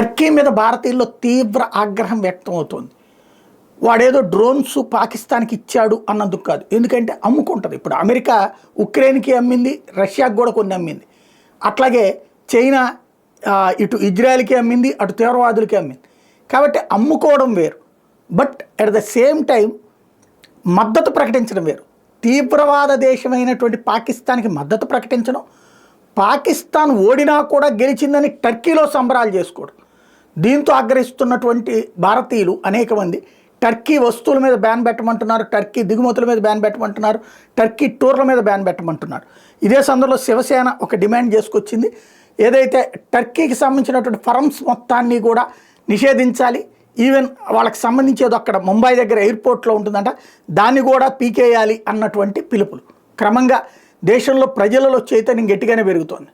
Turkey మీద భారతీయుల్లో తీవ్ర ఆగ్రహం వ్యక్తం అవుతోంది. వాడేదో డ్రోన్స్ పాకిస్తాన్కి ఇచ్చాడు అన్నందుకు కాదు, ఎందుకంటే అమ్ముకుంటుంది. ఇప్పుడు అమెరికా ఉక్రెయిన్కి అమ్మింది, రష్యాకి కూడా కొన్ని అమ్మింది. అట్లాగే చైనా ఇటు ఇజ్రాయెల్కి అమ్మింది, అటు తీవ్రవాదులకి అమ్మింది. కాబట్టి అమ్ముకోవడం వేరు, but at the same time మద్దతు ప్రకటించడం వేరు. తీవ్రవాద దేశమైనటువంటి పాకిస్తాన్కి మద్దతు ప్రకటించడం, పాకిస్తాన్ ఓడినా కూడా గెలిచిందని టర్కీలో సంబరాలు చేసుకోవడం. దీంతో ఆగ్రహిస్తున్నటువంటి భారతీయులు అనేక మంది టర్కీ వస్తువుల మీద బ్యాన్ పెట్టమంటున్నారు, టర్కీ దిగుమతుల మీద బ్యాన్ పెట్టమంటున్నారు, టర్కీ టూర్ల మీద బ్యాన్ పెట్టమంటున్నారు. ఇదే సందర్భంలో శివసేన ఒక డిమాండ్ చేసుకొచ్చింది. ఏదైతే టర్కీకి సంబంధించినటువంటి ఫర్మ్స్ మొత్తాన్ని కూడా నిషేధించాలి, ఈవెన్ వాళ్ళకి సంబంధించేది అక్కడ ముంబై దగ్గర ఎయిర్పోర్ట్లో ఉంటుందంట, దాన్ని కూడా పీకేయాలి అన్నటువంటి పిలుపులు. క్రమంగా దేశంలో ప్రజలలో చైతన్యం గట్టిగానే పెరుగుతోంది.